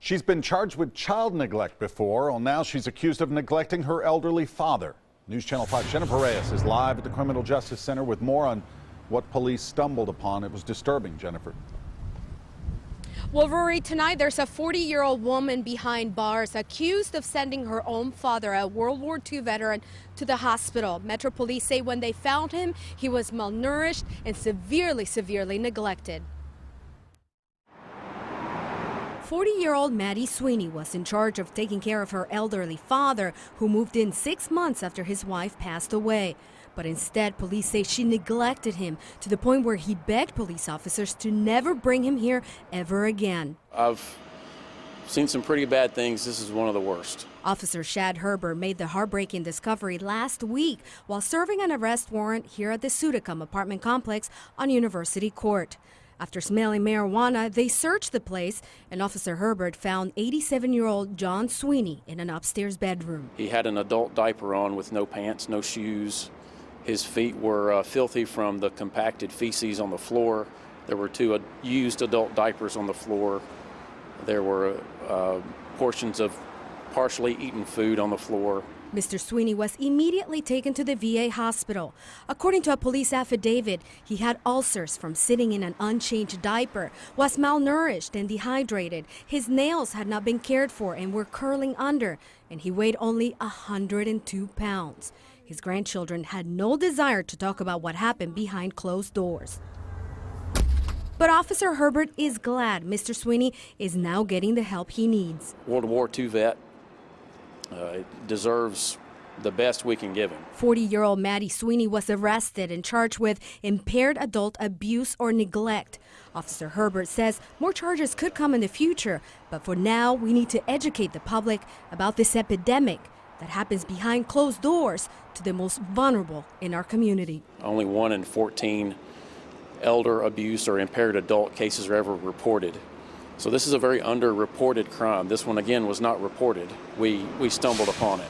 She's been charged with child neglect before. Well, now she's accused of neglecting her elderly father. News Channel 5's Jennifer Reyes is live at the Criminal Justice Center with more on what police stumbled upon. It was disturbing, Jennifer. Well, Rory, tonight there's a 40-year-old woman behind bars accused of sending her own father, a World War II veteran, to the hospital. Metro Police say when they found him, he was malnourished and severely neglected. 40-year-old Maddie Sweeney was in charge of taking care of her elderly father, who moved in 6 months after his wife passed away. But instead, police say she neglected him to the point where he begged police officers to never bring him here ever again. I've seen some pretty bad things. This is one of the worst. Officer Shad Herbert made the heartbreaking discovery last week while serving an arrest warrant here at the Sudacum apartment complex on University Court. After smelling marijuana, they searched the place, and Officer Herbert found 87-year-old John Sweeney in an upstairs bedroom. He had an adult diaper on with no pants, no shoes. His feet were filthy from the compacted feces on the floor. There were 2 used adult diapers on the floor. There were portions of partially eaten food on the floor. Mr. Sweeney was immediately taken to the VA hospital. According to a police affidavit, he had ulcers from sitting in an unchanged diaper, was malnourished and dehydrated. His nails had not been cared for and were curling under, and he weighed only 102 pounds. His grandchildren had no desire to talk about what happened behind closed doors. But Officer Herbert is glad Mr. Sweeney is now getting the help he needs. World War II vet deserves the best we can give him. 40-year-old Maddie Sweeney was arrested and charged with impaired adult abuse or neglect. Officer Herbert says more charges could come in the future, but for now we need to educate the public about this epidemic that happens behind closed doors to the most vulnerable in our community. Only 1 in 14 elder abuse or impaired adult cases are ever reported. So this is a very underreported crime. This one, again, was not reported. We stumbled upon it.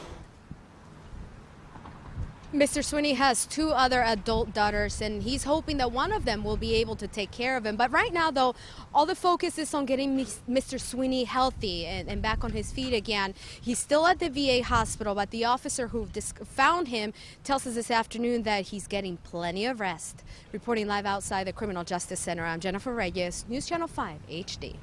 Mr. Sweeney has 2 other adult daughters, and he's hoping that one of them will be able to take care of him. But right now, though, all the focus is on getting Mr. Sweeney healthy and back on his feet again. He's still at the VA hospital, but the officer who found him tells us this afternoon that he's getting plenty of rest. Reporting live outside the Criminal Justice Center, I'm Jennifer Reyes, News Channel 5 HD.